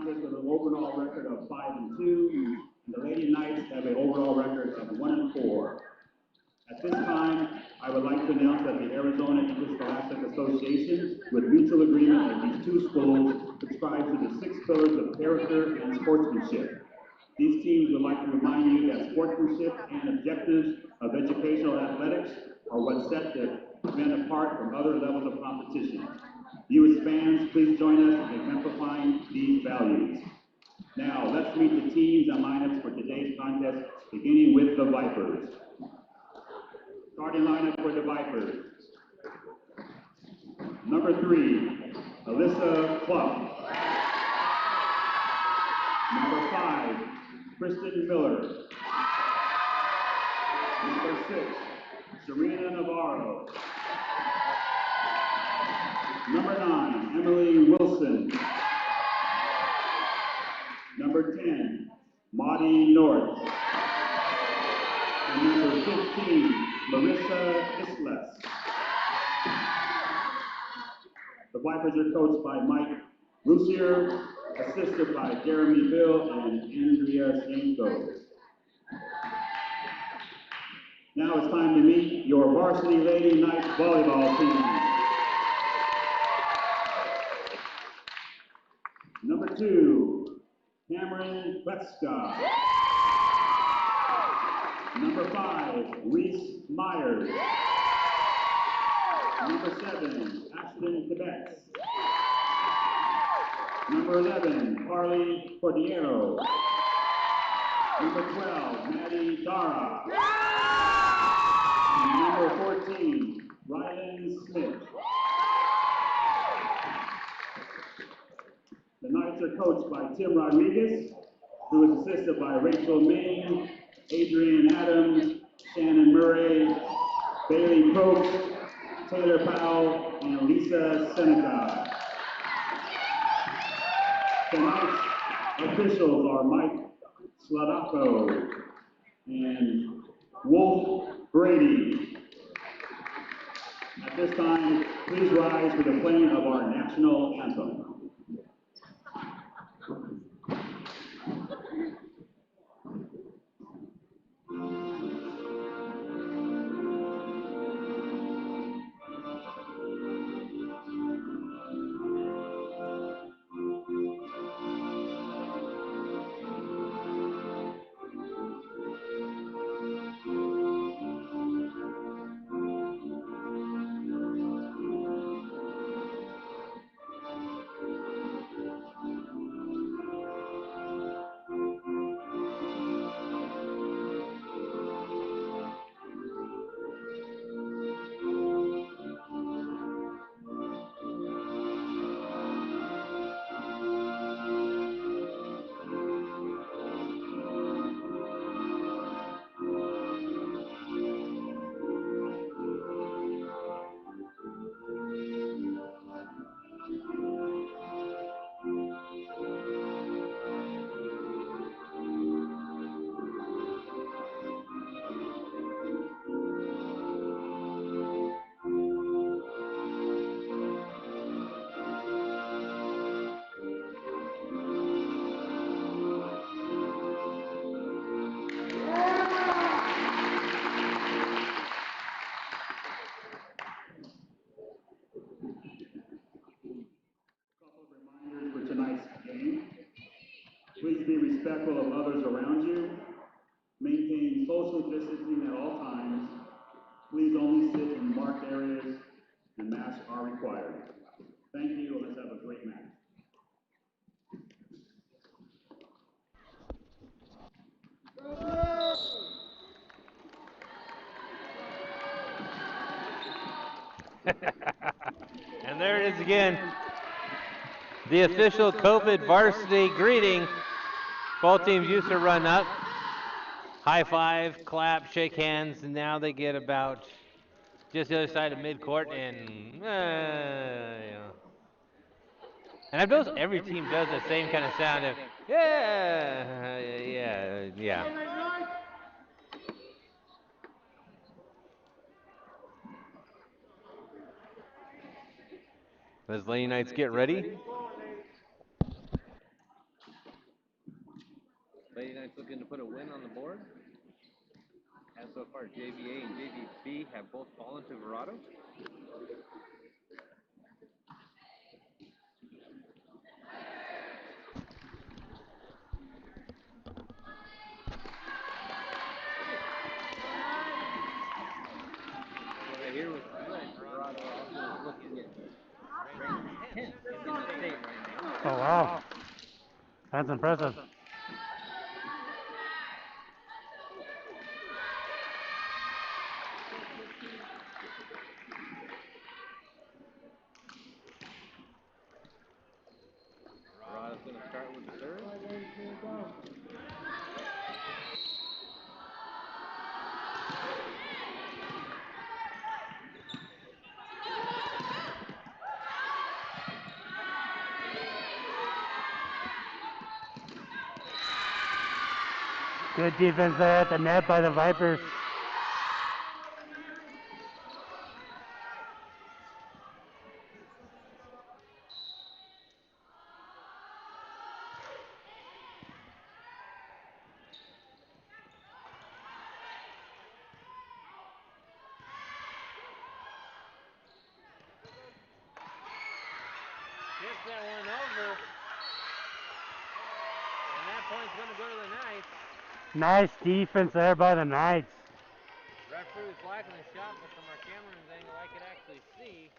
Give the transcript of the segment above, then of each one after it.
contest with an overall record of 5-2. The Lady Knights have an overall record of 1-4. At this time, I would like to announce that the Arizona Interscholastic Association, with mutual agreement of these two schools, subscribe to the 6 pillars of character and sportsmanship. These teams would like to remind you that sportsmanship and objectives of educational athletics are what set the event apart from other levels of competition. You as fans, please join us in exemplifying these values. Now, let's meet the teams and lineups for today's contest, beginning with the Vipers. Starting lineup for the Vipers. Number 3, Alyssa Clough. Number 5, Kristen Miller. Number 6, Serena Navarro. Number 9, Emily Wilson. Number 10, Maudie North. And number 15, Marissa Isles. The Vipers are coached by Mike Lucier, assisted by Jeremy Bill and Andrea Stanko. Now it's time to meet your varsity Lady Knights volleyball team. Number 2, Cameron Betska. Number 5, Reese Myers. Number 7, Ashton Quebec. Number 11, Carly Cordiero. Number 12, Maddie Dara. And number 14, Rylan Smith. The Knights are coached by Tim Rodriguez, who is assisted by Rachel Main, Adrian Adams, Shannon Murray, Bailey Probst, Taylor Powell, and Lisa Seneca. Tonight's officials are Mike Sladako and Wolf Brady. At this time, please rise for the playing of our national anthem. Please be respectful of others around you. Maintain social distancing at all times. Please only sit in marked areas, and masks are required. Thank you, and let's have a great match. And there it is again. The official COVID varsity greeting. Both teams used to run up, high five, clap, shake hands, and now they get about just the other side of midcourt and, you know. And I've noticed every team does the same kind of sound of, yeah. As Lady Knights get ready. Lady Knights looking to put a win on the board. And so far, JVA and JVB have both fallen to Verado. Here was Verado also looking at ranked 10th in the state right now. Oh, wow. That's impressive. Verado's going to start with the serve. Good defense there at the net by the Vipers. Gets that one over. And that point's going to go to the Knights. Nice defense there by the Knights. Referee was blocking the shot, but from our camera's angle, I could actually see.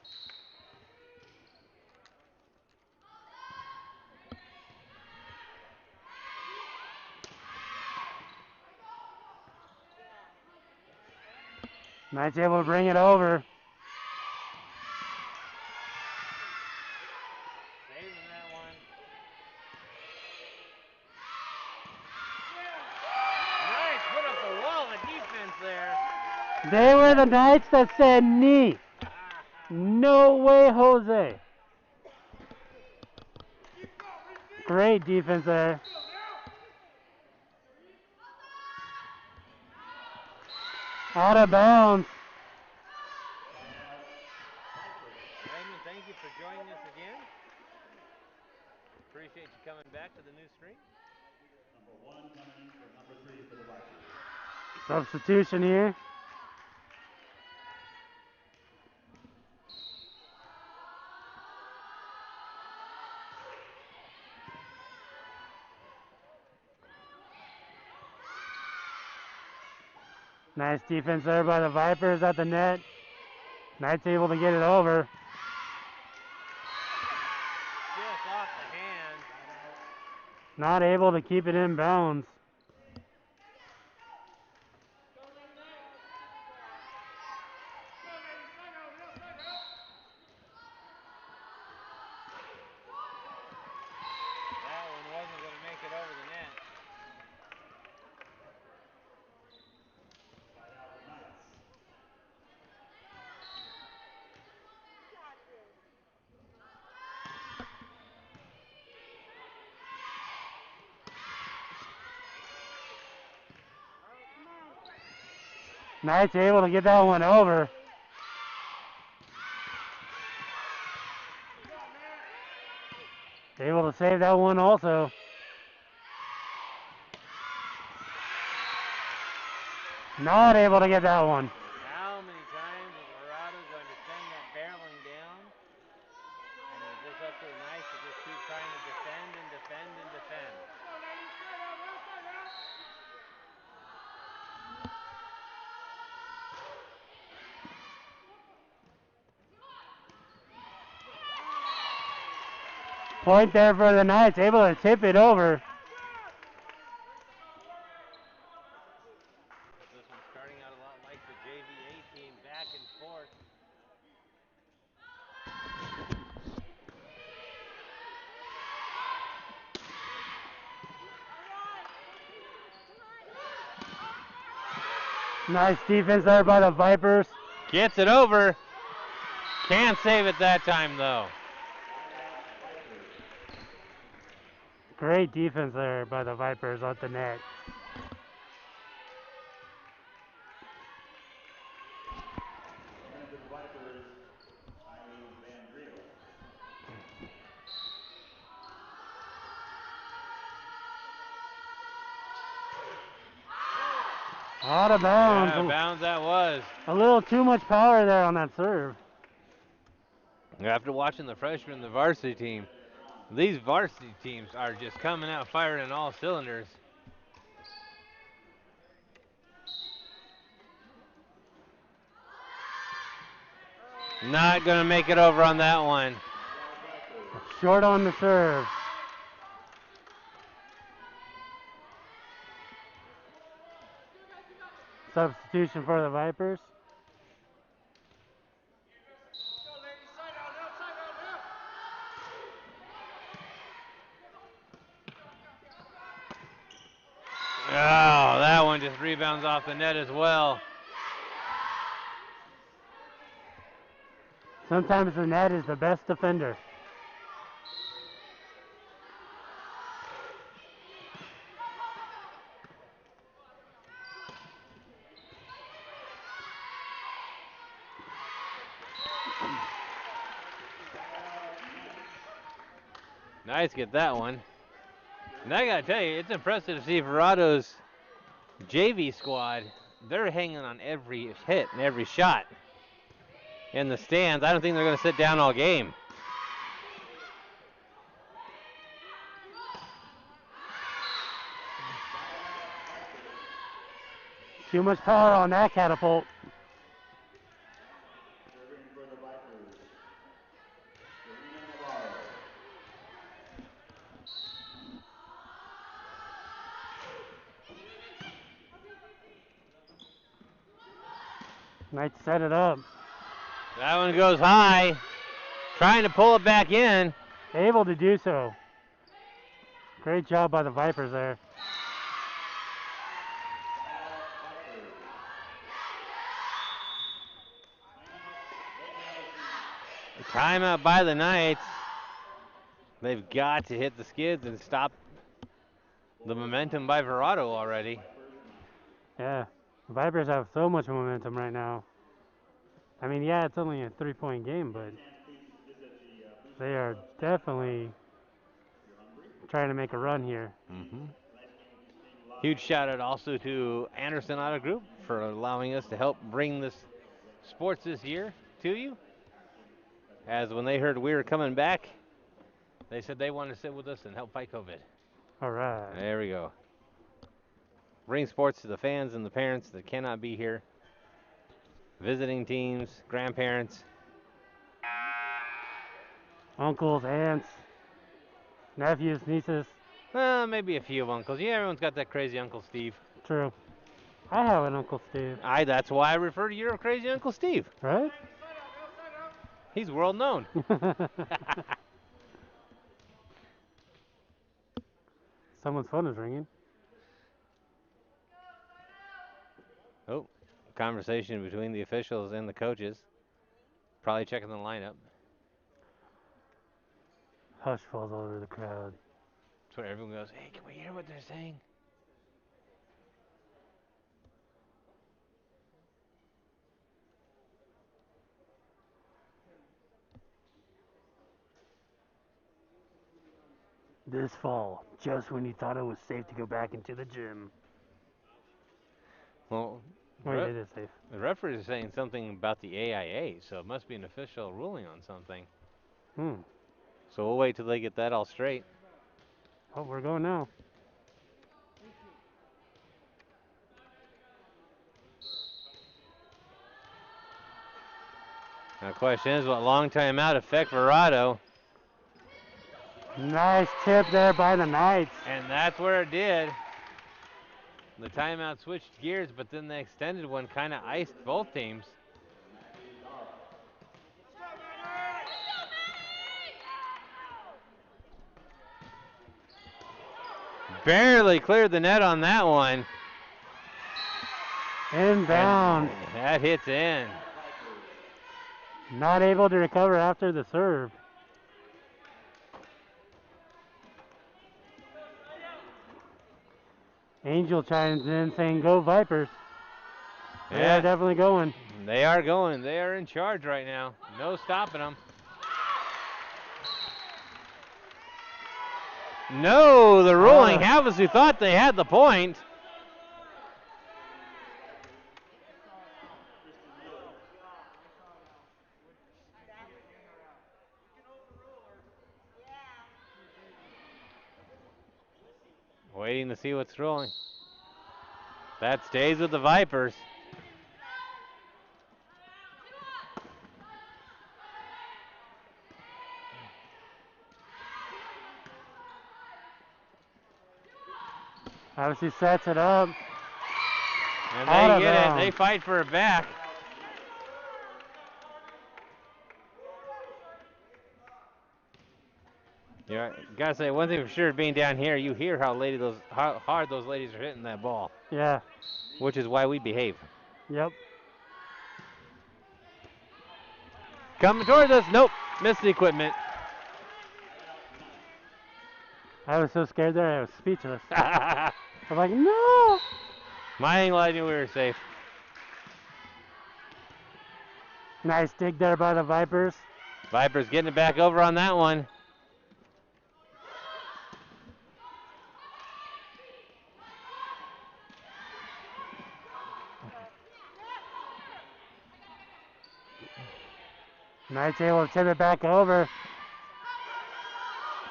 Knights able to bring it over. Saving that one. Nice, put up a wall of defense there. They were the Knights that said knee. No way, Jose. Great defense there. Out of bounds. Raymond, thank you for joining us again. Appreciate you coming back to the new stream. Number 1 coming in for number 3 for the Vikings. Substitution here. Nice defense there by the Vipers at the net. Knights able to get it over. Just off the hand. Not able to keep it in bounds. That one wasn't going to make it over the net. Knights able to get that one over. Able to save that one also. Not able to get that one. How many times is Verado going to send that barreling down? And it's just up to the Knights to just keep trying to defend and defend and defend. Point there for the Knights, able to tip it over. This one's starting out a lot like the JVA team, back and forth. Nice defense there by the Vipers. Gets it over. Can't save it that time though. Great defense there by the Vipers at the net. Out of bounds. Out of bounds that was. A little too much power there on that serve. After watching the freshmen, the varsity team, these varsity teams are just coming out firing in all cylinders. Not going to make it over on that one. Short on the serve. Substitution for the Vipers. Oh, that one just rebounds off the net as well. Sometimes the net is the best defender. Nice, get that one. And I gotta tell you, it's impressive to see Verado's JV squad. They're hanging on every hit and every shot in the stands. I don't think they're gonna sit down all game. Too much power on that catapult. Might set it up. That one goes high. Trying to pull it back in. Able to do so. Great job by the Vipers there. Timeout by the Knights. They've got to hit the skids and stop the momentum by Verado already. Yeah, the Vipers have so much momentum right now. I mean, yeah, it's only a 3-point game, but they are definitely trying to make a run here. Huge shout out also to Anderson Auto Group for allowing us to help bring this sports this year to you. As when they heard we were coming back, they said they wanted to sit with us and help fight COVID. All right. There we go. Bring sports to the fans and the parents that cannot be here. Visiting teams, grandparents. Uncles, aunts, nephews, nieces. Well, maybe a few uncles. Yeah, everyone's got that crazy Uncle Steve. True. I have an Uncle Steve. That's why I refer to you as crazy Uncle Steve. Right? He's world known. Someone's phone is ringing. Oh, conversation between the officials and the coaches. Probably checking the lineup. Hush falls over the crowd. That's where everyone goes, hey, can we hear what they're saying? This fall, just when you thought it was safe to go back into the gym. Well, Wait, it is safe. the referee is saying something about the AIA, so it must be an official ruling on something. So we'll wait till they get that all straight. Oh, we're going now. Now the question is, what long timeout affect Verado? Nice tip there by the Knights. And that's where it did. The timeout switched gears, but then the extended one kind of iced both teams. Barely cleared the net on that one. Inbound. And that hits in. Not able to recover after the serve. Angel chimes in saying, go Vipers. They are definitely going. They are going. They are in charge right now. No stopping them. No, the ruling. Havasu thought they had the point. Waiting to see what's rolling. That stays with the Vipers. Havasu sets it up. And Out they of get it. bounds. They fight for it back. Yeah, gotta say one thing for sure. Being down here, you hear how hard those ladies are hitting that ball, Yeah. which is why we behave. Yep. Coming towards us. Nope, missed the equipment. I was so scared there, I was speechless. I'm like, no! My angle, I knew we were safe. Nice dig there by the Vipers. Vipers getting it back over on that one. Knight's able to tip it back over.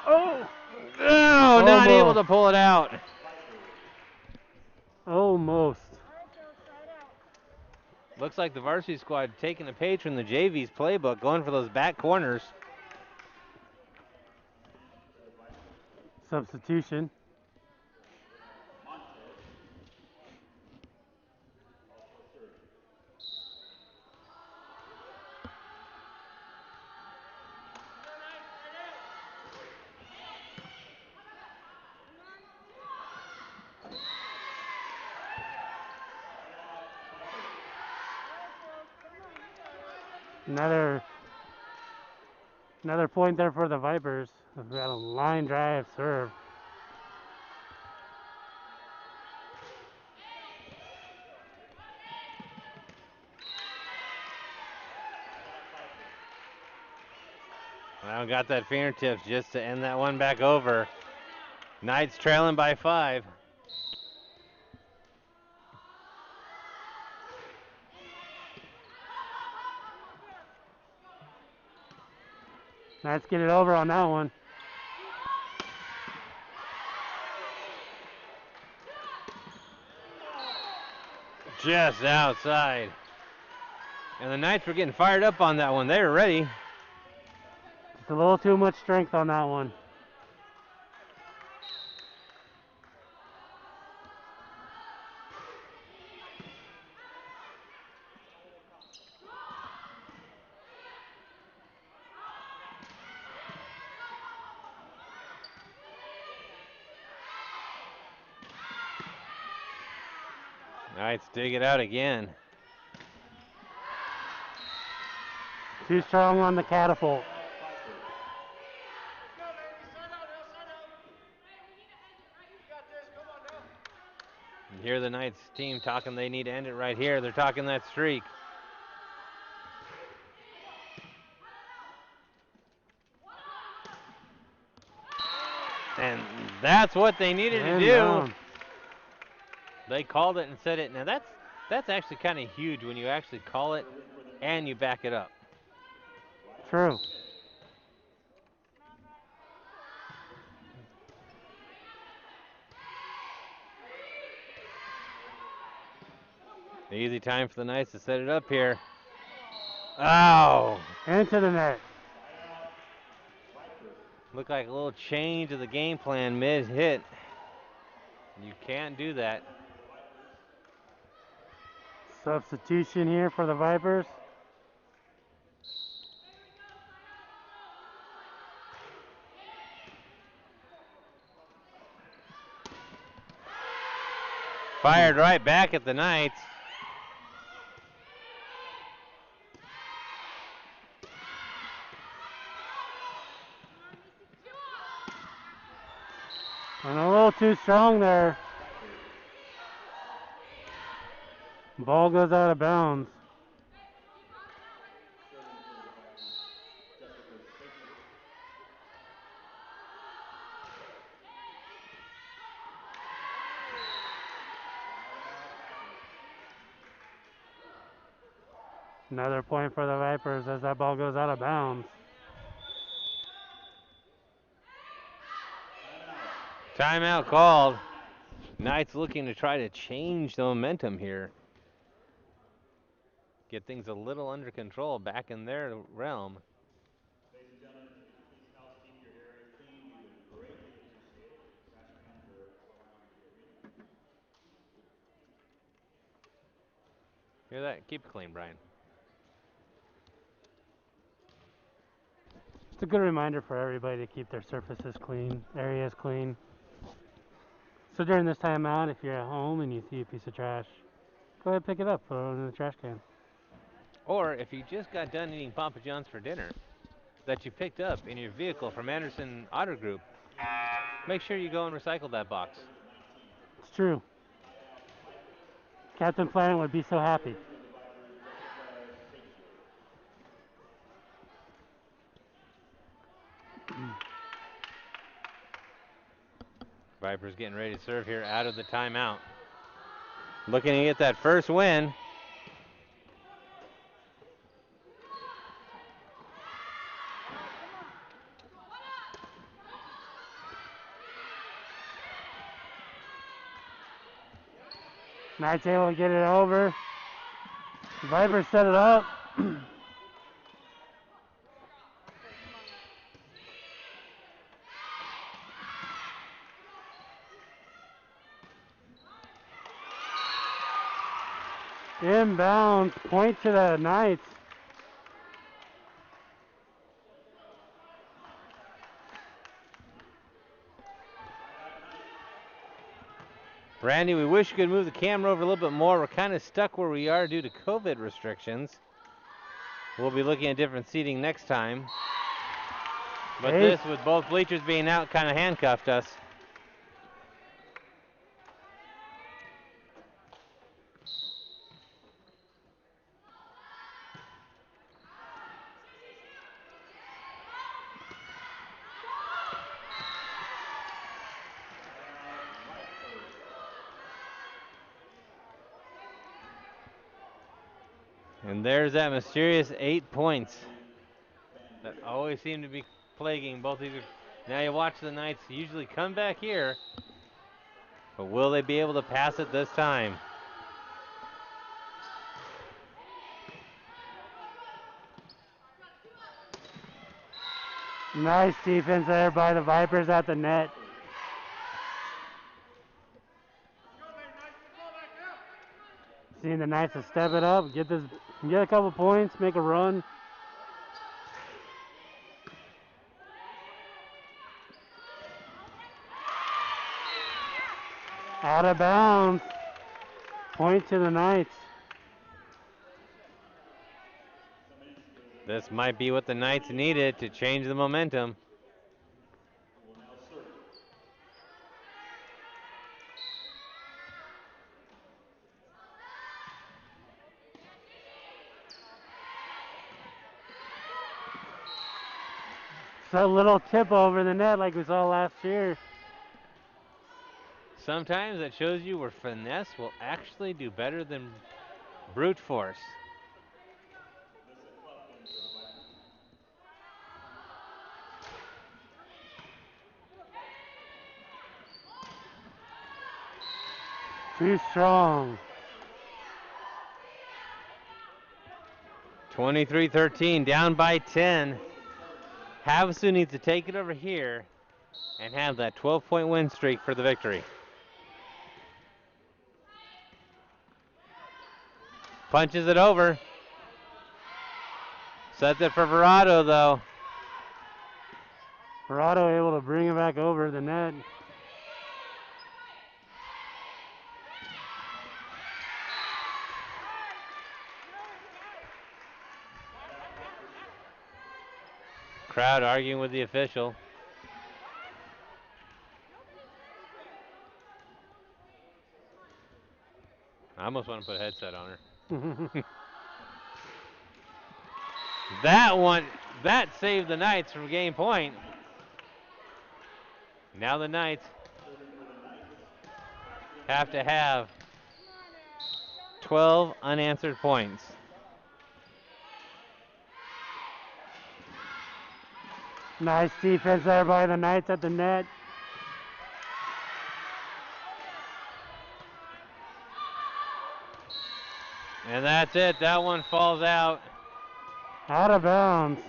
Oh! Oh, not able Almost. to pull it out. Almost. Looks like the varsity squad taking a page from the JV's playbook, going for those back corners. Substitution. Another point there for the Vipers. We got a line drive serve. Well, got that fingertips just to end that one back over. Knights trailing by 5. Let's get it over on that one. Just outside. And the Knights were getting fired up on that one. They were ready. Just a little too much strength on that one. Knights dig it out again. Too strong on the catapult. You hear the Knights team talking they need to end it right here. They're talking that streak. And that's what they needed to do. Down. They called it and said it. Now that's actually kind of huge when you actually call it and you back it up. True. Easy time for the Knights to set it up here. Oh! Into the net. Looked like a little change of the game plan mid-hit. You can't do that. Substitution here for the Vipers. Fired right back at the Knights. And a little too strong there. Ball goes out of bounds. Another point for the Vipers as that ball goes out of bounds. Timeout called. Knights looking to try to change the momentum here. Get things a little under control back in their realm. Ladies and gentlemen, if you could please housekeep your areas clean, we would greatly appreciate it. Trash cans are all around the arena. Hear that? Keep it clean, Brian. It's a good reminder for everybody to keep their surfaces clean, areas clean. So during this time out, if you're at home and you see a piece of trash, go ahead and pick it up, throw it in the trash can. Or if you just got done eating Papa John's for dinner that you picked up in your vehicle from Anderson Auto Group, make sure you go and recycle that box. It's true. Captain Planet would be so happy. Vipers getting ready to serve here out of the timeout. Looking to get that first win. Knight's able to get it over. Vipers set it up. Inbound, point to the Knights. Randy, we wish we could move the camera over a little bit more. We're kind of stuck where we are due to COVID restrictions. We'll be looking at different seating next time. But this, with both bleachers being out, kind of handcuffed us. And there's that mysterious 8 points that always seem to be plaguing both these. Now you watch the Knights usually come back here, but will they be able to pass it this time? Nice defense there by the Vipers at the net. Seeing the Knights to step it up, get a couple points, make a run. Out of bounds. Point to the Knights. This might be what the Knights needed to change the momentum. So a little tip over the net like we saw last year. Sometimes that shows you where finesse will actually do better than brute force. Too strong. 23-13, down by 10. Havasu needs to take it over here and have that 12-point win streak for the victory. Punches it over. Sets it for Verado, though. Verado able to bring it back over the net. Crowd arguing with the official. I almost want to put a headset on her. That saved the Knights from game point. Now the Knights have to have 12 unanswered points. Nice defense there by the Knights at the net. And that's it. That one falls out. Out of bounds.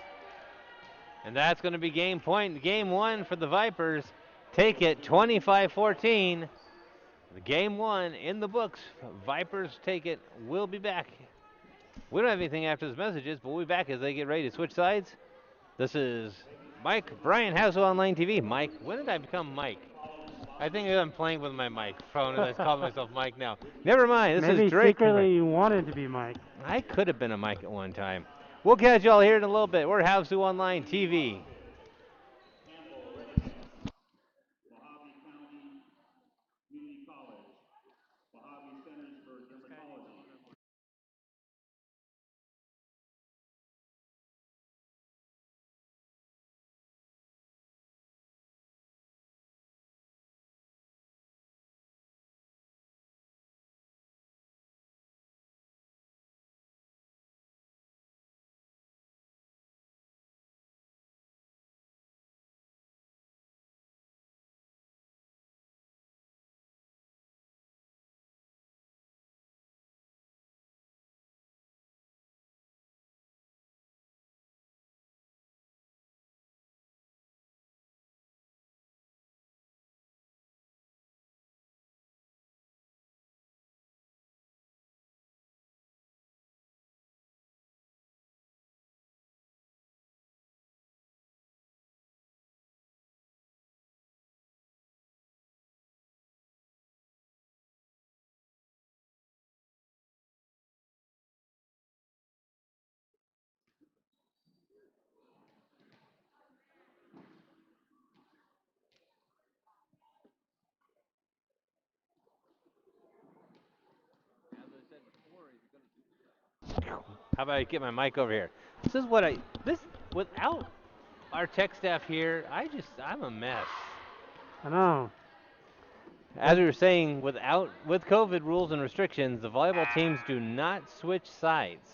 And that's going to be game point. Game one for the Vipers. Take it 25-14. Game one in the books. Vipers take it. We'll be back. We don't have anything after these messages, but we'll be back as they get ready to switch sides. This is Mike, Brian, Havasu Online TV. Mike, when did I become Mike? I think I'm playing with my microphone and I call myself Mike now. Never mind. This Maybe is Drake. secretly you wanted to be Mike. I could have been a Mike at one time. We'll catch y'all here in a little bit. We're Havasu Online TV. Mojave County Community College, Mojave Centers for Dermatology. How about I get my mic over here? Without our tech staff here, I'm a mess. I know. As we were saying, with COVID rules and restrictions, the volleyball teams do not switch sides.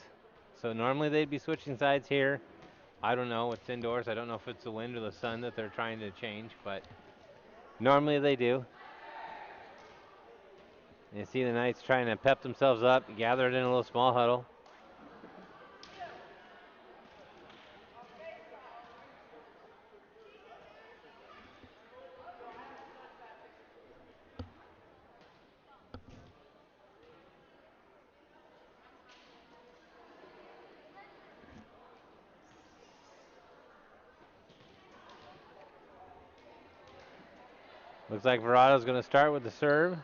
So normally they'd be switching sides here. I don't know, it's indoors. I don't know if it's the wind or the sun that they're trying to change, but normally they do. You see the Knights trying to pep themselves up, gathered in a little small huddle. Looks like Verado's going to start with the serve.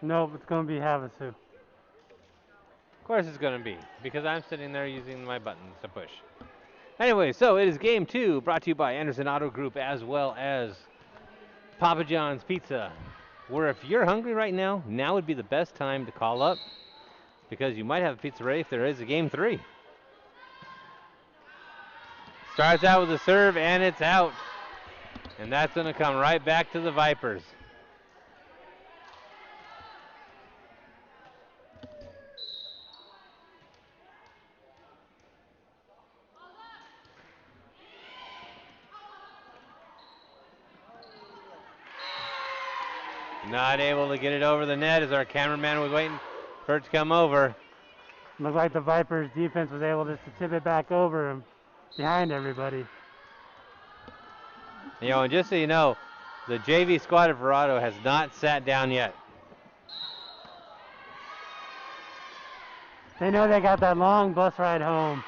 Nope, it's going to be Havasu. Of course it's going to be, because I'm sitting there using my buttons to push. Anyway, so it is game two, brought to you by Anderson Auto Group as well as Papa John's Pizza, where if you're hungry right now, now would be the best time to call up, because you might have a pizza ready if there is a game three. Starts out with a serve, and it's out. And that's going to come right back to the Vipers. Not able to get it over the net as our cameraman was waiting for it to come over. Looked like the Vipers defense was able just to tip it back over and behind everybody. You know, and just so you know, the JV squad of Verado has not sat down yet. They know they got that long bus ride home.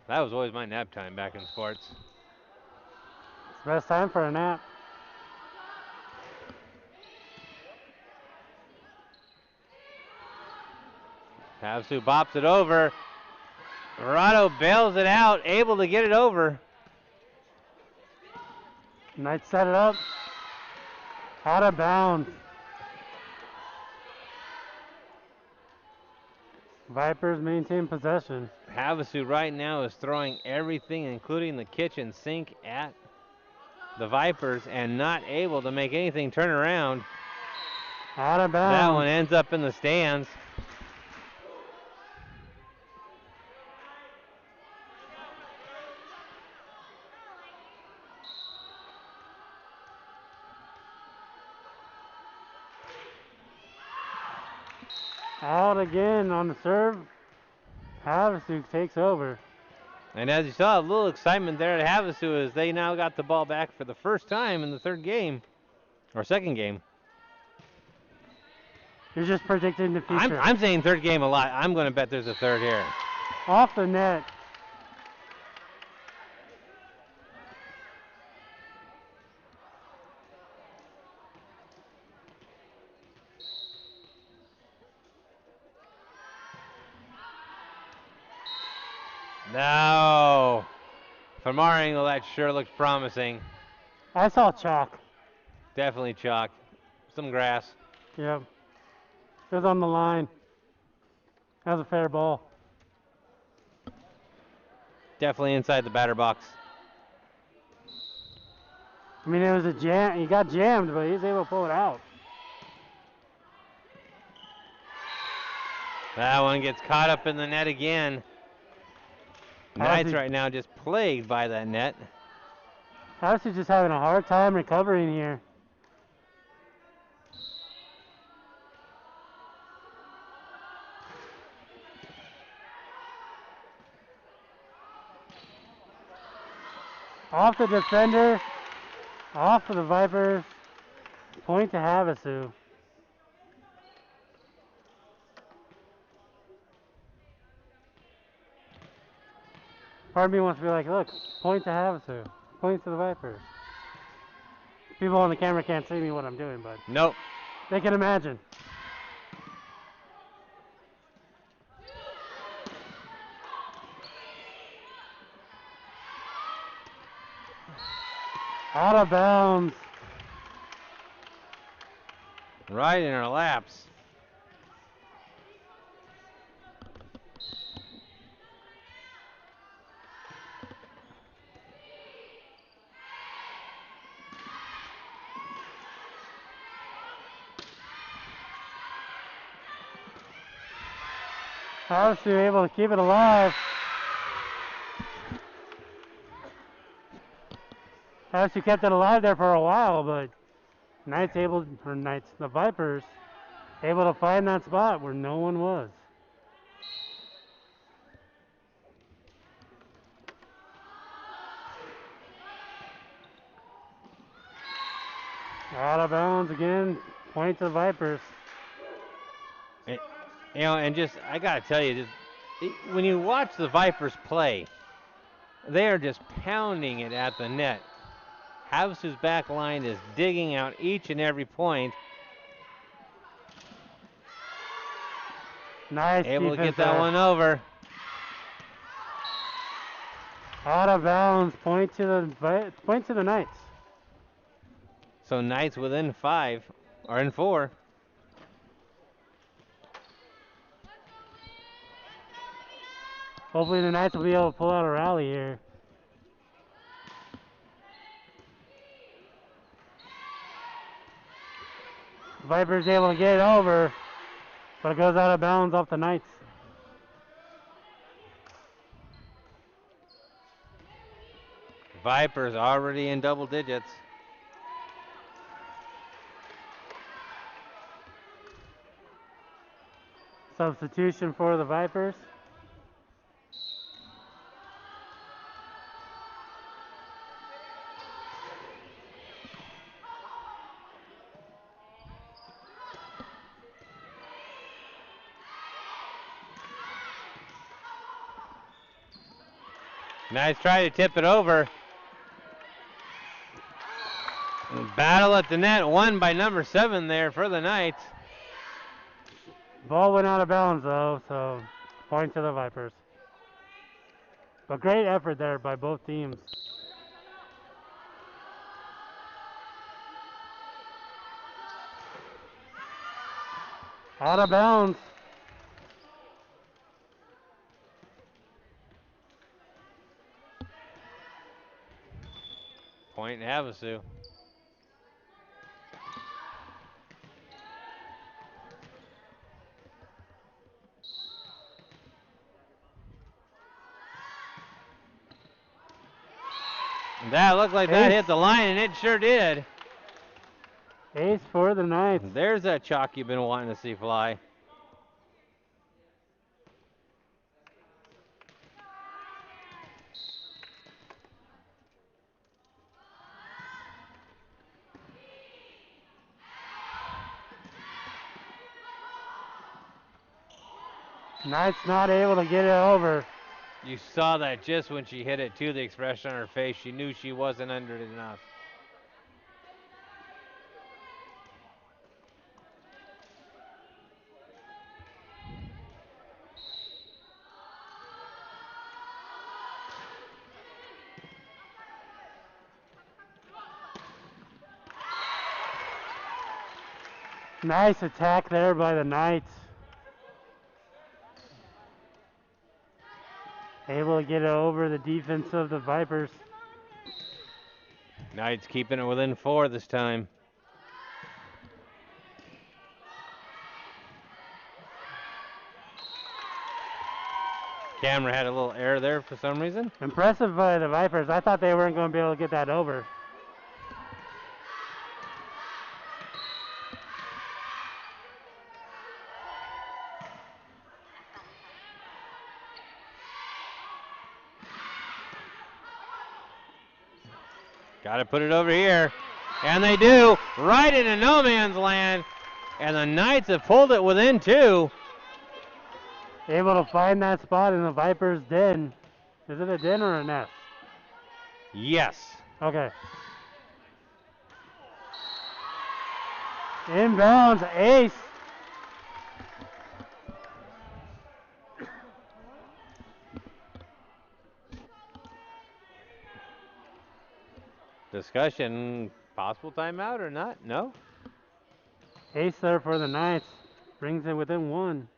That was always my nap time back in sports. It's the best time for a nap. Havasu bops it over. Verado bails it out, able to get it over. Knights set it up. Out of bounds. Vipers maintain possession. Havasu right now is throwing everything, including the kitchen sink, at the Vipers and not able to make anything turn around. Out of bounds. That one ends up in the stands. Out again on the serve. Havasu takes over. And as you saw, a little excitement there at Havasu as they now got the ball back for the first time in the third game, or second game. You're just predicting the future. I'm saying third game a lot. I'm going to bet there's a third here. Off the net. No. From our angle, that sure looks promising. I saw chalk. Definitely chalk. Some grass. Yep. It was on the line. That was a fair ball. Definitely inside the batter box. I mean, it was a jam. He got jammed, but he was able to pull it out. That one gets caught up in the net again. Knights right now just plagued by that net. Havasu just having a hard time recovering here. Off the defender, off of the Vipers, point to Havasu. Part of me wants to be like, look, point to Havasu, point to the Vipers. People on the camera can't see me what I'm doing, but Nope. they can imagine. Out of bounds. Right in our laps. Havasu able to keep it alive. Havasu kept it alive there for a while, but the Vipers able to find that spot where no one was. Out of bounds again, point to the Vipers. You know, and just, I got to tell you, when you watch the Vipers play, they are just pounding it at the net. Havasu's back line is digging out each and every point. Nice Able to defense get that there. one over. Out of bounds, point to the Knights. So Knights within 5, or in 4. Hopefully the Knights will be able to pull out a rally here. Vipers able to get it over, but it goes out of bounds off the Knights. Vipers already in double digits. Substitution for the Vipers. Nice try to tip it over. Battle at the net, won by number 7 there for the Knights. Ball went out of bounds though, so point to the Vipers. But great effort there by both teams. Out of bounds. Point Havasu. That looked like that hit the line, and it sure did. Ace for the Knights. There's that chalk you've been wanting to see fly. Knight's not able to get it over. You saw that just when she hit it too, the expression on her face. She knew she wasn't under it enough. Nice attack there by the Knights. Able to get it over the defense of the Vipers. Knights keeping it within 4 this time. Camera had a little error there for some reason. Impressive by the Vipers. I thought they weren't going to be able to get that over. Got to put it over here. And they do, right into no man's land. And the Knights have pulled it within 2. Able to find that spot in the Vipers' den. Is it a den or a nest? Yes. Okay. Inbounds, ace. Discussion, possible timeout or not? No? Ace there for the Knights. Brings it within 1.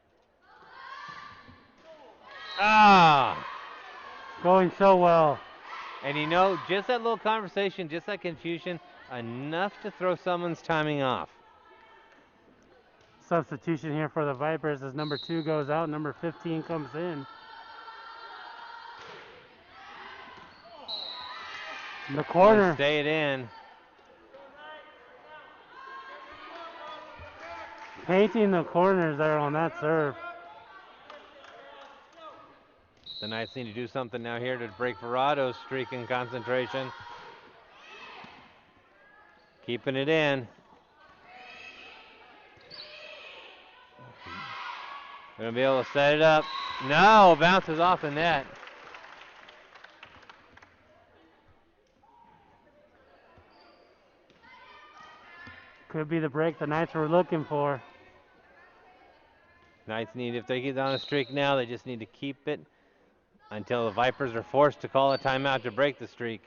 Ah! Going so well. And you know, just that little conversation, just that confusion, enough to throw someone's timing off. Substitution here for the Vipers as number 2 goes out, number 15 comes in. In the corner. Stay it in. Painting the corners there on that serve. The Knights need to do something now here to break Verado's streak in concentration. Keeping it in. Gonna be able to set it up. No, bounces off the net. Could be the break the Knights were looking for. Knights need, if they get on a streak now, they just need to keep it until the Vipers are forced to call a timeout to break the streak.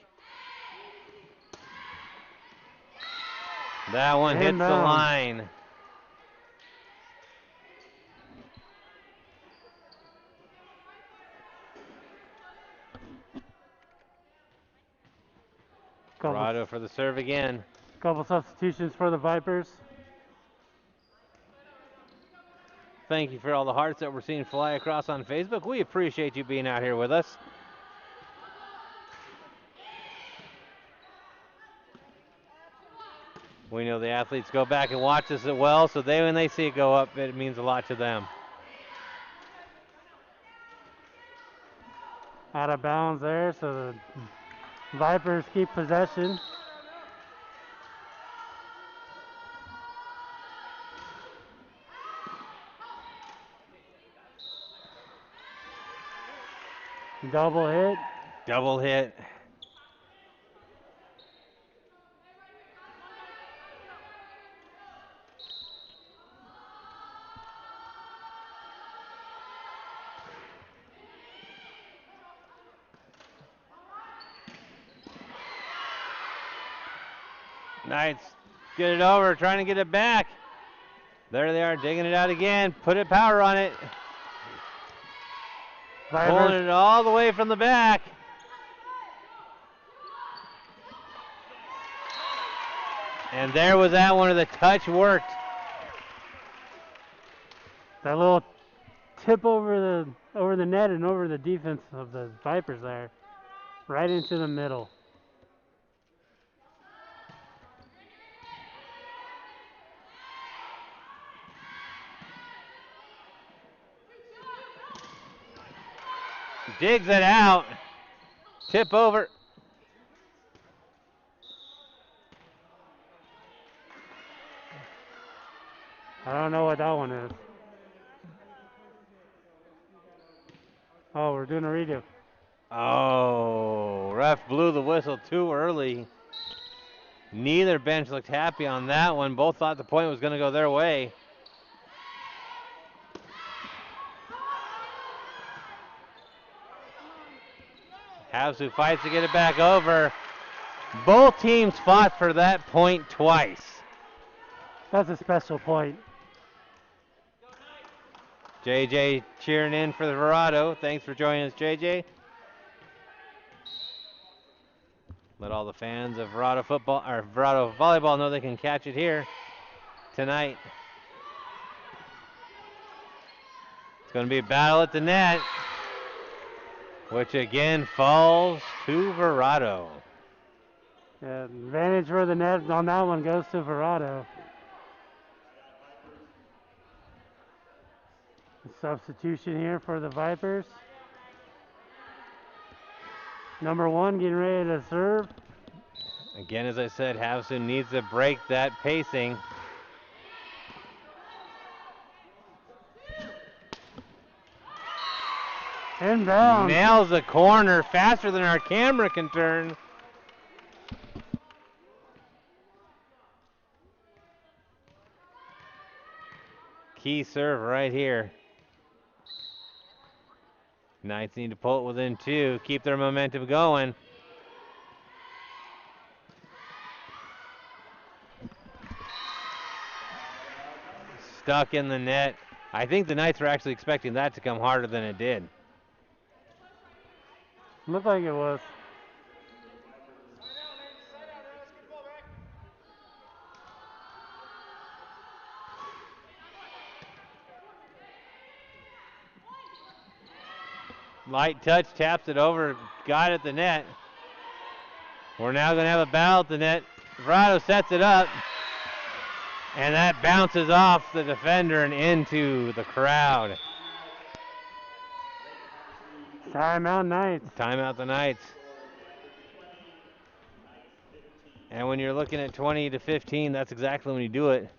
That one hits the line. Verado for the serve again. Couple substitutions for the Vipers. Thank you for all the hearts that we're seeing fly across on Facebook. We appreciate you being out here with us. We know the athletes go back and watch us as well, so when they see it go up, it means a lot to them. Out of bounds there, so the Vipers keep possession. Double hit. Double hit. Knights get it over, trying to get it back. There they are, digging it out again. Put it power on it. Pulling it all the way from the back. And there was that one, the touch worked. That little tip over the net and over the defense of the Vipers there. Right into the middle. Digs it out. Tip over. I don't know what that one is. Oh, we're doing a redo. Oh, ref blew the whistle too early. Neither bench looked happy on that one. Both thought the point was going to go their way. Havasu fights to get it back over. Both teams fought for that point twice. That's a special point. JJ cheering in for the Verado. Thanks for joining us, JJ. Let all the fans of Verado football or Verado volleyball know they can catch it here tonight. It's going to be a battle at the net, which again falls to Verado. Yeah, advantage for the net on that one goes to Verado. Substitution here for the Vipers. Number 1 getting ready to serve. Again, as I said, Havasu needs to break that pacing. Inbound. Nails the corner faster than our camera can turn. Key serve right here. Knights need to pull it within 2, keep their momentum going. Stuck in the net. I think the Knights were actually expecting that to come harder than it did. Looked like it was. Light touch, taps it over, got it at the net. We're now going to have a battle at the net. Verado sets it up, and that bounces off the defender and into the crowd. Timeout Knights. Timeout the Knights. And when you're looking at 20 to 15, that's exactly when you do it.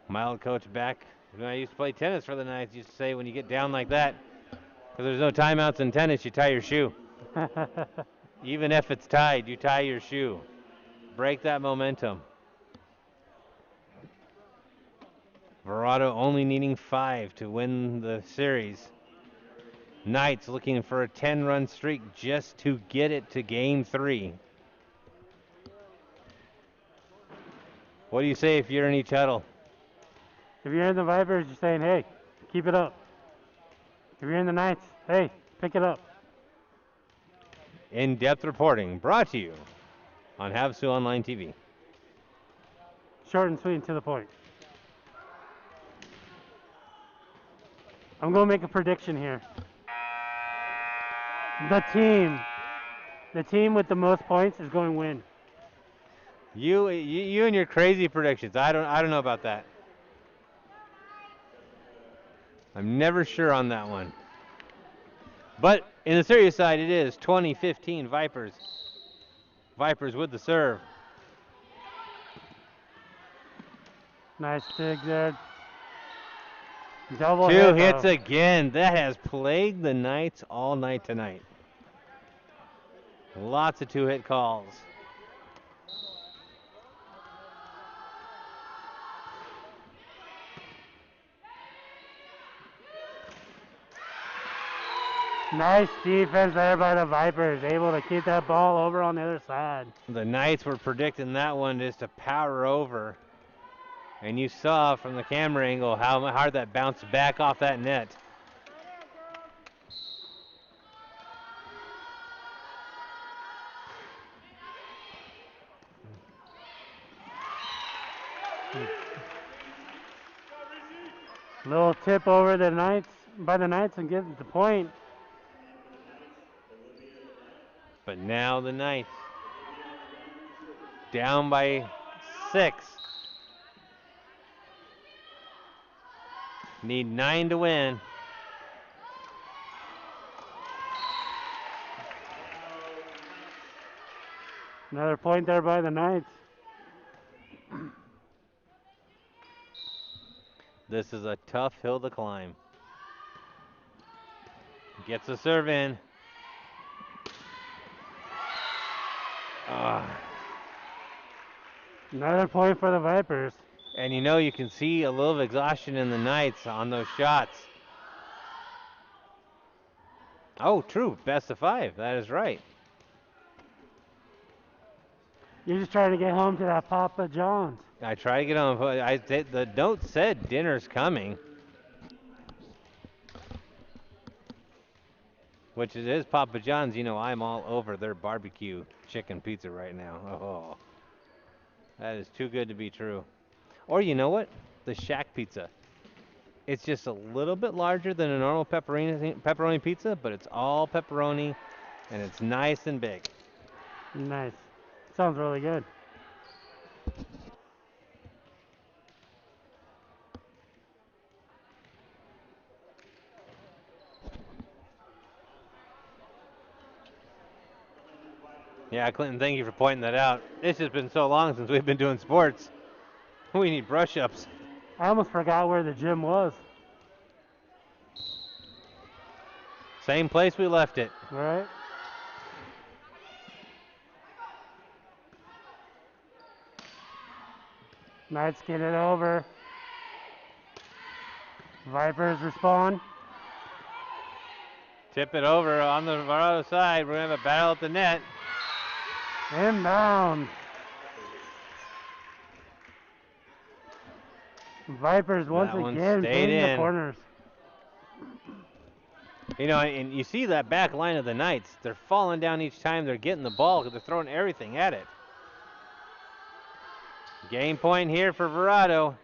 My old coach back when I used to play tennis for the Knights used to say when you get down like that, because there's no timeouts in tennis, you tie your shoe. Even if it's tied, you tie your shoe. Break that momentum. Verado only needing 5 to win the series. Knights looking for a 10-run streak just to get it to game 3. What do you say if you're in each huddle? If you're in the Vipers, you're saying, hey, keep it up. If you're in the Knights, hey, pick it up. In-depth reporting brought to you on Havasu Online TV. Short and sweet and to the point. I'm going to make a prediction here. The team with the most points is going to win. You and your crazy predictions. I don't know about that. I'm never sure on that one. But in the serious side, it is 20-15 Vipers. Vipers with the serve. Nice dig there. Double 2 hit, hits though. again. That has plagued the Knights all night tonight. Lots of 2-hit calls. Nice defense there by the Vipers, able to keep that ball over on the other side. The Knights were predicting that one just to power over. And you saw from the camera angle how hard that bounced back off that net. Little tip over the Knights by the Knights and get the point. But now the Knights down by 6. Need 9 to win. Another point there by the Knights. This is a tough hill to climb. Gets a serve in. Another point for the Vipers. And you know, you can see a little exhaustion in the Knights on those shots. Oh, true. Best of 5. That is right. You're just trying to get home to that Papa John's. I try to get on. The note said dinner's coming. Which it is Papa John's. You know, I'm all over their barbecue chicken pizza right now. Oh, that is too good to be true. Or you know what? The Shack pizza. It's just a little bit larger than a normal pepperoni pizza, but it's all pepperoni, and it's nice and big. Nice. Sounds really good. Yeah, Clinton, thank you for pointing that out. It's just been so long since we've been doing sports. We need brush-ups. I almost forgot where the gym was. Same place we left it. Right? Knights get it over. Vipers respond. Tip it over on the Varado side. We're going to have a battle at the net. Inbound. Vipers once That one again stayed painting the in. corners. You know, and you see that back line of the Knights. They're falling down each time they're getting the ball because they're throwing everything at it. Game point here for Verado.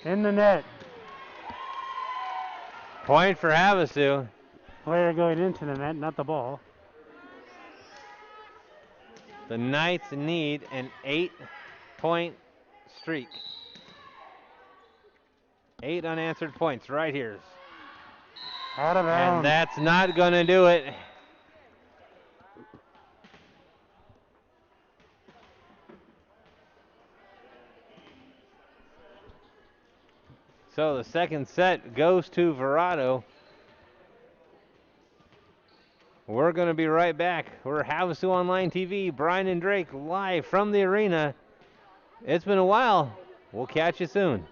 In the net. Point for Havasu. Player going into the net, not the ball. The Knights need an 8-point streak. 8 unanswered points right here. Out of bounds. And that's not going to do it. So the second set goes to Verado. We're going to be right back. We're Havasu Online TV, Brian and Drake live from the arena. It's been a while. We'll catch you soon.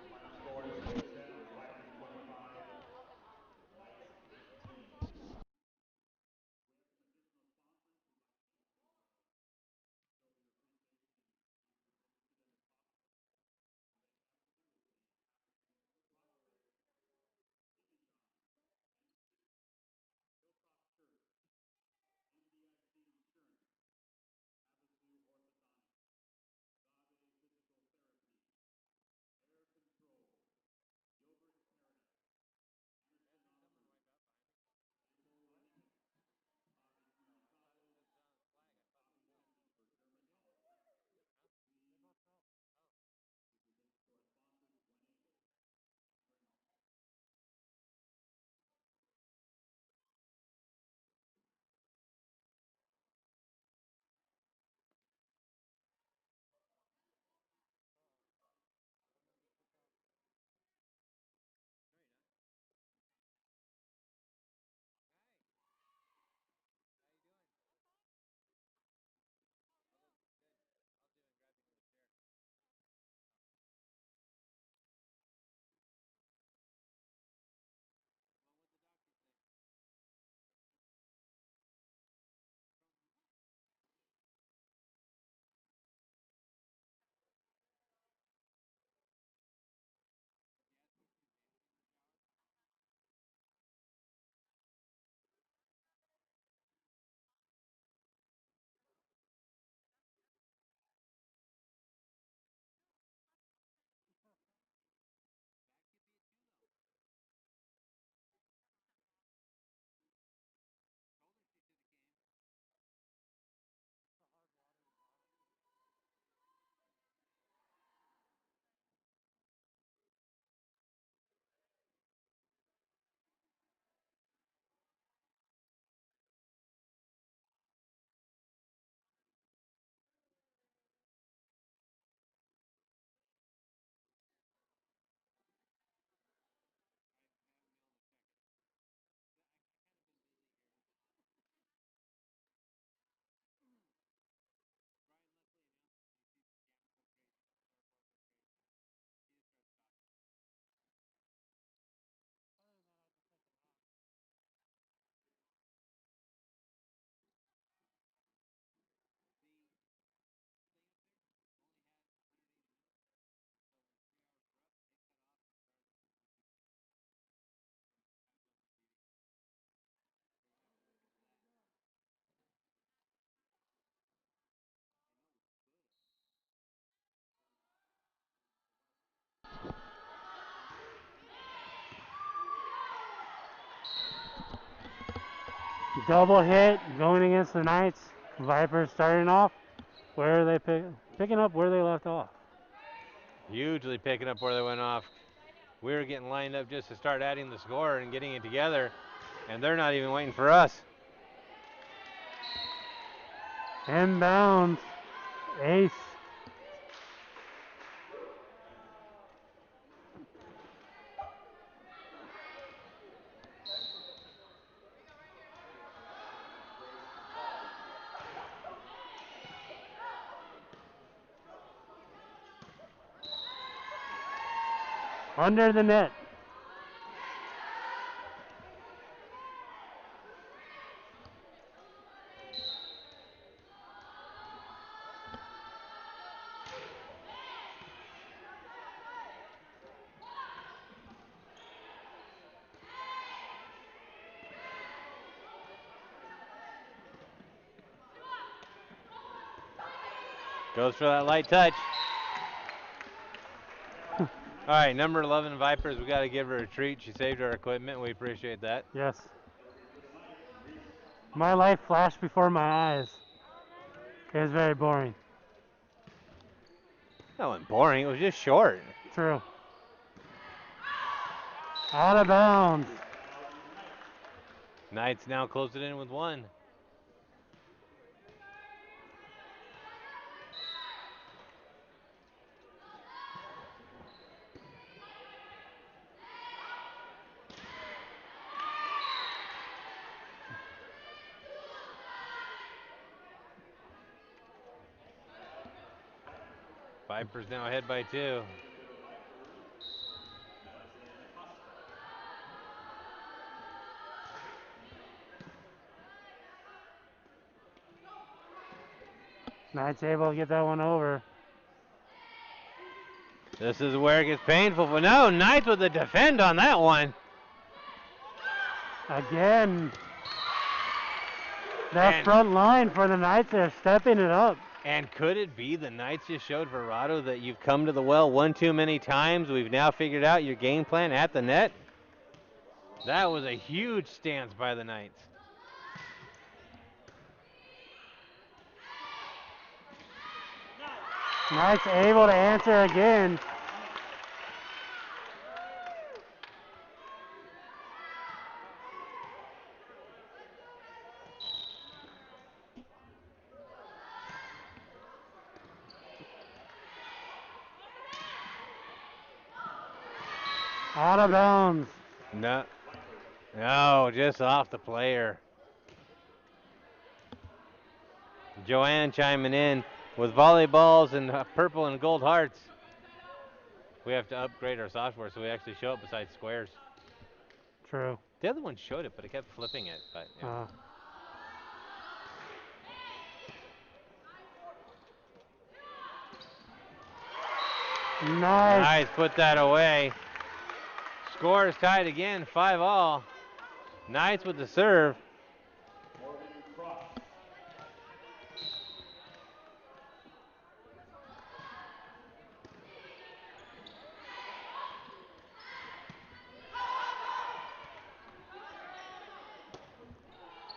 double hit going against the Knights. Vipers starting off. Where are they picking up where they left off? Hugely picking up where they went off. We were getting lined up just to start adding the score and getting it together, and they're not even waiting for us. Inbounds. Ace. Under the net. Goes for that light touch. All right, number 11 Vipers, we got to give her a treat. She saved our equipment. We appreciate that. Yes. My life flashed before my eyes. It was very boring. That wasn't boring. It was just short. True. Out of bounds. Knights now close it in with 1. Vipers now ahead by 2. Knights able to get that one over. This is where it gets painful, but no, Knights with a defend on that one. Again. That And- front line for the Knights, they're stepping it up. And could it be the Knights just showed Verado that you've come to the well one too many times? We've now figured out your game plan at the net. That was a huge stance by the Knights. Knights able to answer again. Out of bounds. No, no, just off the player. Joanne chiming in with volleyballs and purple and gold hearts. We have to upgrade our software so we actually show up beside squares. True. The other one showed it, but it kept flipping it. But yeah. Nice. Nice, put that away. Score is tied again, 5-all. Knights with the serve.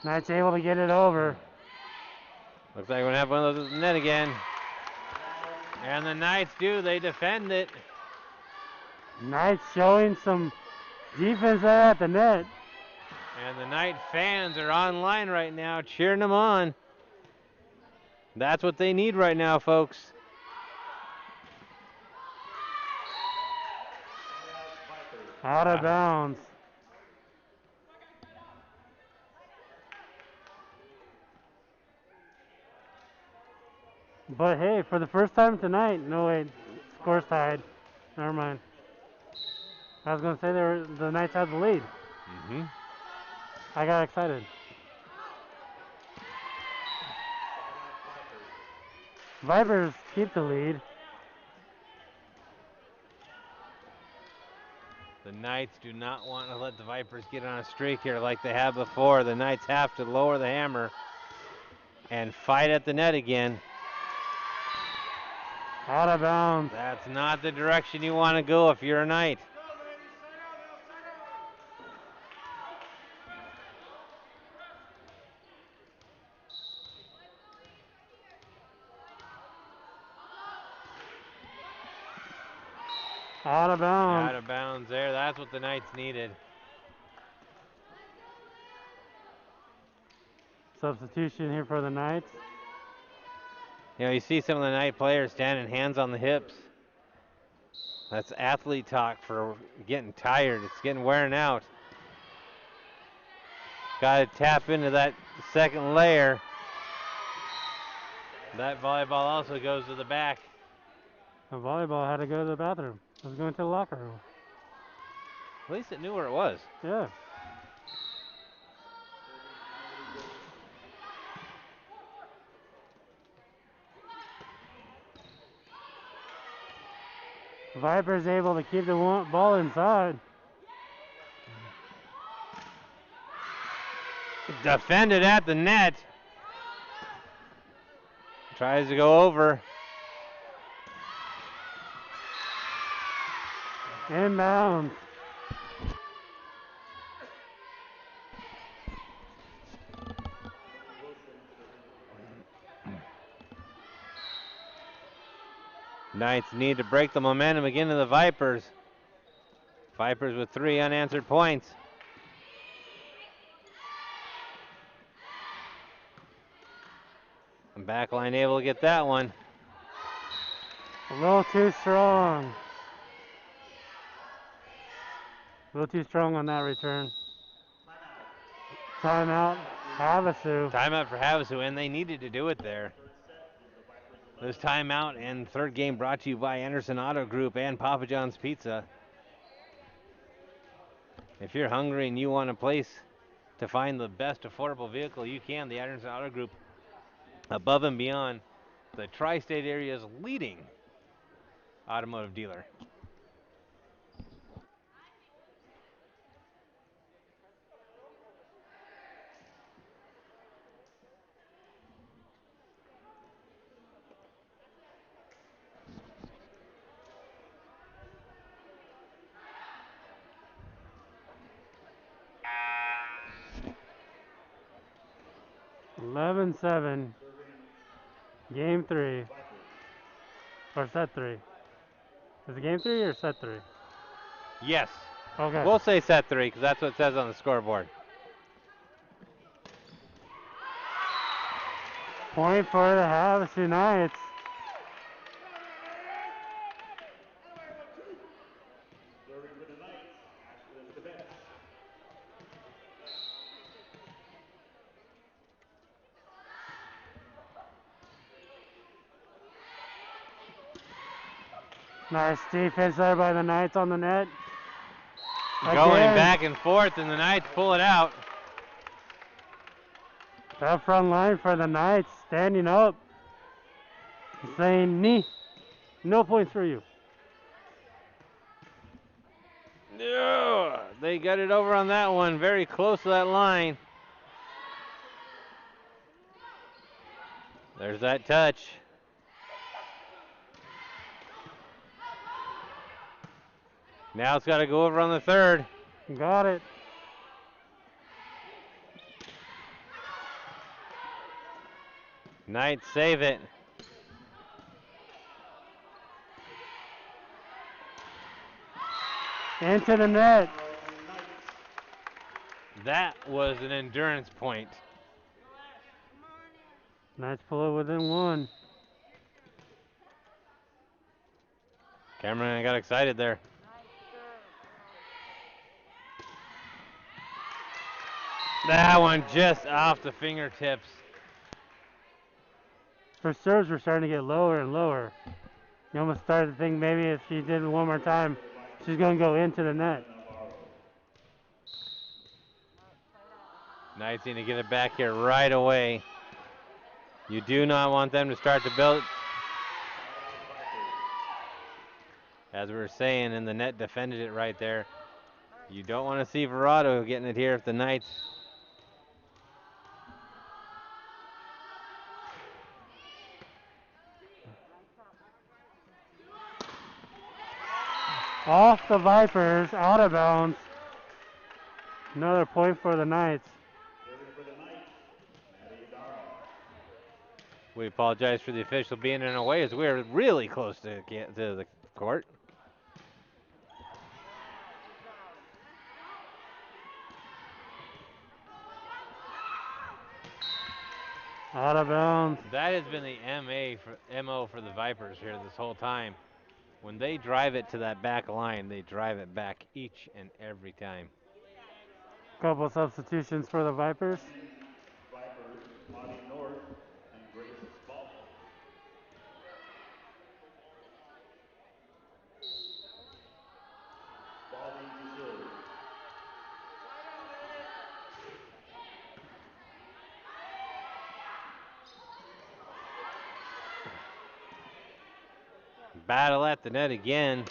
Knights able to get it over. Looks like we're gonna have one of those at the net again. And the Knights do, they defend it. Knights showing some defense there at the net. And the Knight fans are online right now, cheering them on. That's what they need right now, folks. Out of bounds. But hey, for the first time tonight, no wait, score's tied. Never mind. I was gonna say the Knights had the lead. I got excited. Vipers keep the lead. The Knights do not want to let the Vipers get on a streak here like they have before. The Knights have to lower the hammer and fight at the net again. Out of bounds. That's not the direction you want to go if you're a Knight. Out of bounds. Out of bounds there. That's what the Knights needed. Substitution here for the Knights. You know, you see some of the Knight players standing hands on the hips. That's athlete talk for getting tired. It's getting wearing out. Got to tap into that second layer. That volleyball also goes to the back. The volleyball had to go to the bathroom. It was going to the locker room. At least it knew where it was. Yeah. Vipers able to keep the ball inside. Defended at the net. Tries to go over. Inbound. Knights need to break the momentum again to the Vipers. Vipers with 3 unanswered points. And backline able to get that one. A little too strong. A little too strong on that return. Timeout, Havasu. Timeout for Havasu, and they needed to do it there. This timeout and third game brought to you by Anderson Auto Group and Papa John's Pizza. If you're hungry and you want a place to find the best affordable vehicle you can, the Anderson Auto Group, above and beyond the tri-state area's leading automotive dealer. 11-7. Game 3. Or set 3. Is it game 3 or set 3? Yes. Okay. We'll say set 3 because that's what it says on the scoreboard. Point for the Havasu Knights. Nice defense there by the Knights on the net. Going Again. back and forth, and the Knights pull it out. That front line for the Knights standing up, saying, "Nee, no points for you." No, they got it over on that one, very close to that line. There's that touch. Now it's got to go over on the third. Got it. Knights save it. Into the net. That was an endurance point. Knights pull it within 1. Cameron got excited there. That one just off the fingertips. Her serves were starting to get lower and lower. You almost started to think maybe if she did it one more time, she's going to go into the net. Knights need to get it back here right away. You do not want them to start to build. As we were saying, and the net defended it right there. You don't want to see Verado getting it here if the Knights. Off the Vipers, out of bounds. Another point for the Knights. We apologize for the official being in our way as we're really close to the court. Out of bounds. That has been the MO for the Vipers here this whole time. When they drive it to that back line, they drive it back each and every time. Couple substitutions for the Vipers. Vipers, Monty North and Grace Spalding. Spalding to serve. Battle at the net again.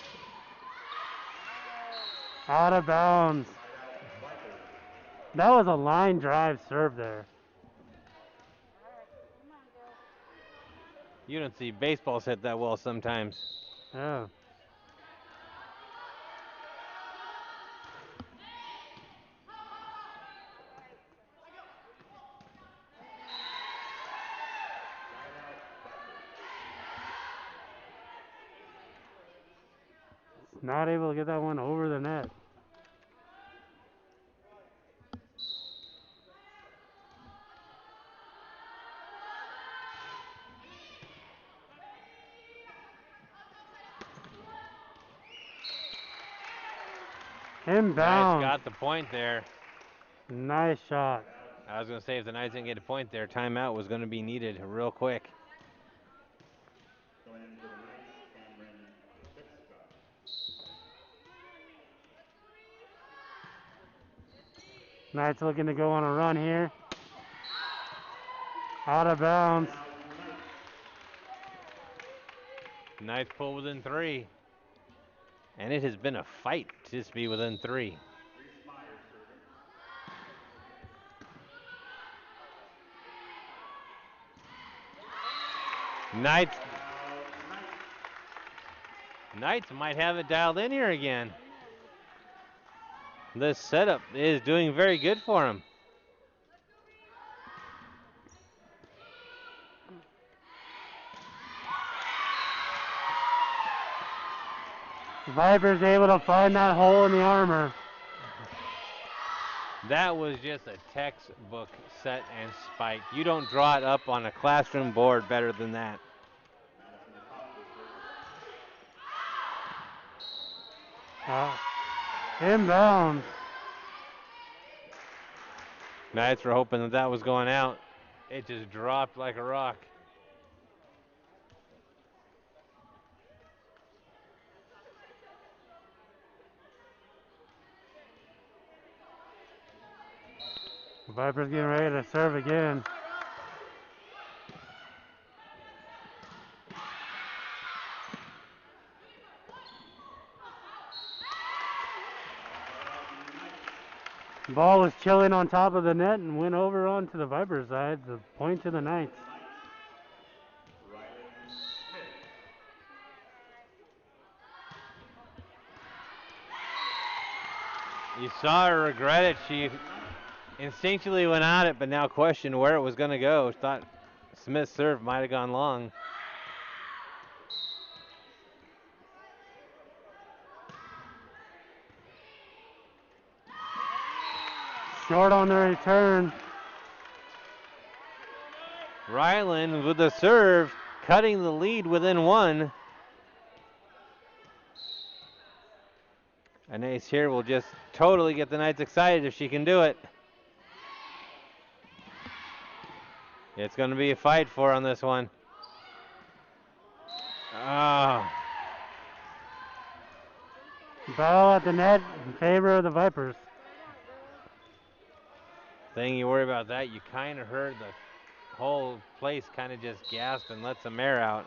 Out of bounds. That was a line drive serve there. You don't see baseballs hit that well sometimes. Yeah. Not able to get that one over the net. Inbound. Knights got the point there. Nice shot. I was going to say if the Knights didn't get a point there, timeout was going to be needed real quick. Going into the Knights, Cameron Fitzka. Knights looking to go on a run here. Out of bounds. Knights pull within 3. And it has been a fight to just be within 3. Knights might have it dialed in here again. This setup is doing very good for them. Vipers able to find that hole in the armor. That was just a textbook set and spike. You don't draw it up on a classroom board better than that. Inbound. Knights were hoping that was going out. It just dropped like a rock. Vipers getting ready to serve again. Ball was chilling on top of the net and went over onto the Vipers side. The point to the Knights. You saw her regret it. She instinctually went at it, but now questioned where it was going to go. Thought Smith's serve might have gone long. Short on the return. Ryland with the serve, cutting the lead within 1. An ace here will just totally get the Knights excited if she can do it. It's going to be a fight for her on this one. Oh. Ball at the net in favor of the Vipers. Thing you worry about that, you kind of heard the whole place kind of just gasp and let some air out.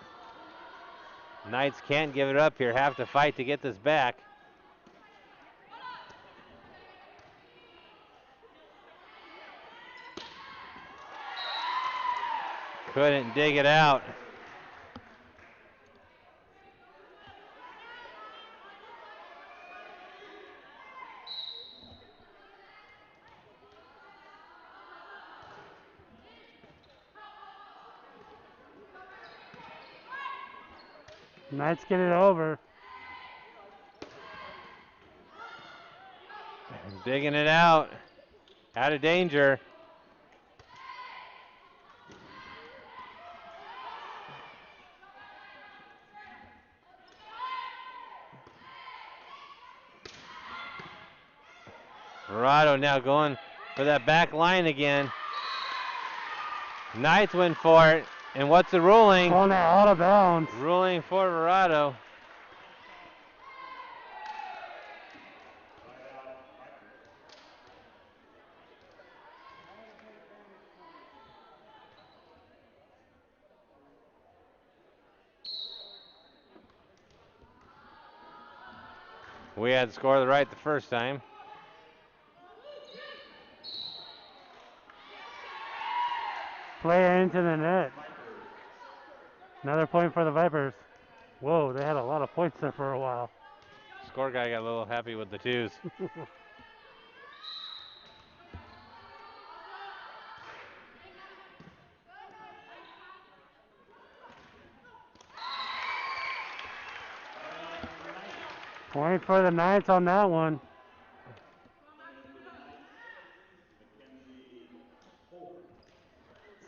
Knights can't give it up here, have to fight to get this back. Couldn't dig it out. Knights get it over. Digging it out. Out of danger. Verado now going for that back line again. Knights went for it. And what's the ruling? On that out of bounds. Ruling for Verado. We had the score right the first time. Player into the net. Another point for the Vipers. Whoa, they had a lot of points there for a while. Score guy got a little happy with the twos. Point for the Knights on that one.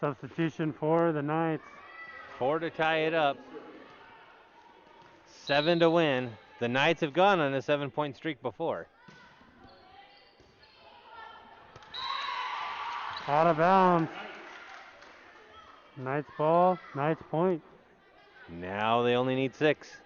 Substitution for the Knights. 4 to tie it up. 7 to win. The Knights have gone on a 7-point streak before. Out of bounds. Knights ball, Knights point. Now they only need 6.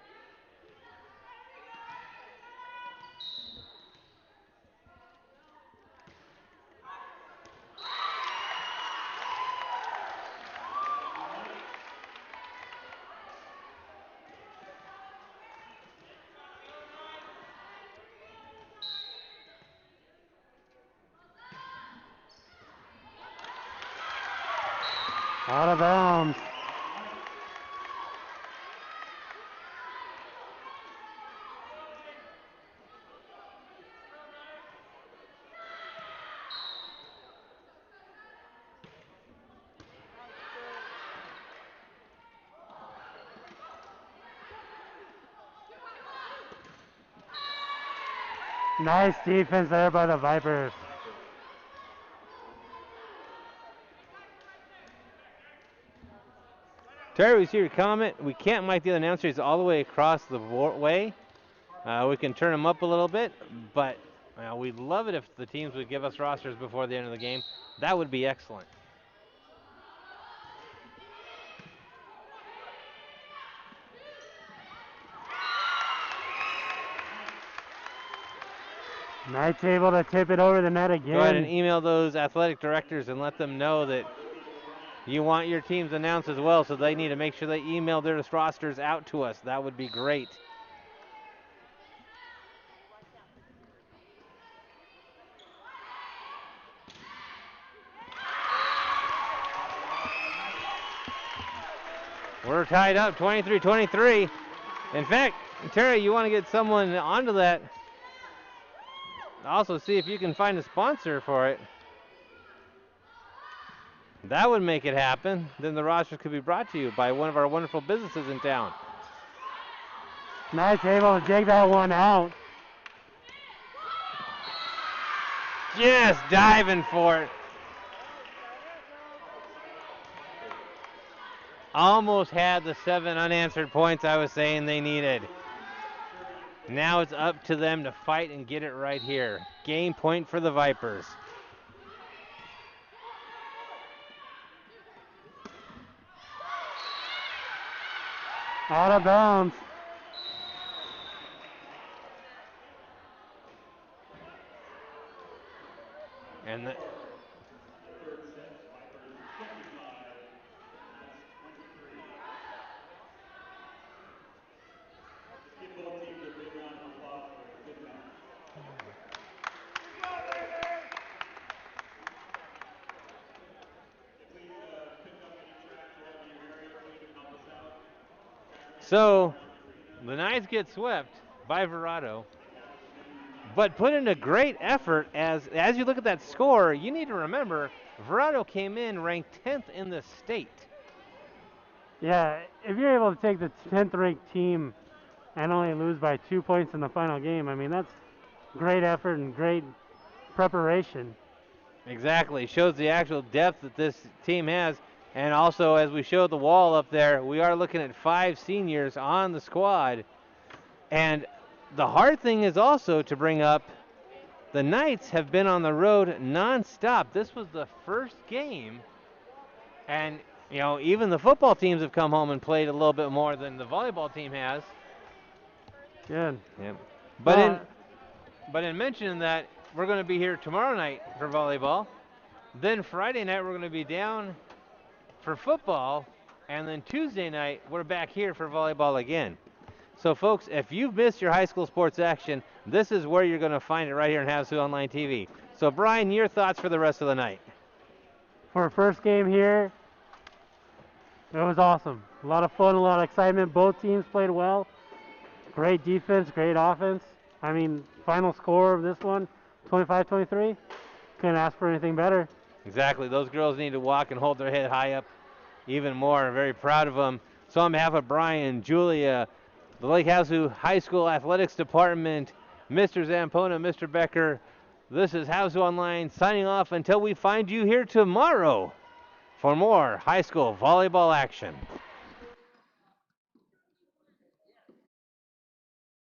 Out of bounds. Nice defense there by the Vipers. Terry, we see your comment. We can't mic the announcers all the way across the way. We can turn them up a little bit, but we'd love it if the teams would give us rosters before the end of the game. That would be excellent. Knights able to tip it over the net again. Go ahead and email those athletic directors and let them know that you want your teams announced as well, so they need to make sure they email their rosters out to us. That would be great. We're tied up 23-23. In fact, Terry, you want to get someone onto that. Also see if you can find a sponsor for it. That would make it happen. Then the roster could be brought to you by one of our wonderful businesses in town. Knights able to dig that one out. Just diving for it. Almost had the 7 unanswered points I was saying they needed. Now it's up to them to fight and get it right here. Game point for the Vipers. Out of bounds. And the So, the Knights get swept by Verado, but put in a great effort. As you look at that score, you need to remember Verado came in ranked 10th in the state. Yeah, if you're able to take the 10th ranked team and only lose by 2 points in the final game, I mean, that's great effort and great preparation. Exactly. Shows the actual depth that this team has. And also, as we showed the wall up there, we are looking at 5 seniors on the squad. And the hard thing is also to bring up the Knights have been on the road nonstop. This was the first game, and you know, even the football teams have come home and played a little bit more than the volleyball team has. Good. Yeah. But in mentioning that, we're going to be here tomorrow night for volleyball. Then Friday night we're going to be down for football, and then Tuesday night we're back here for volleyball again. So folks, if you've missed your high school sports action, this is where you're going to find it right here on Havasu Online TV. So Brian, your thoughts for the rest of the night? For our first game here, it was awesome. A lot of fun, a lot of excitement. Both teams played well. Great defense, great offense. I mean, final score of this one, 25-23. Couldn't ask for anything better. Exactly. Those girls need to walk and hold their head high up even more. I'm very proud of them. So on behalf of Brian, Julia, the Lake Havasu High School Athletics Department, Mr. Zampona, Mr. Becker, this is Havasu Online signing off until we find you here tomorrow for more high school volleyball action.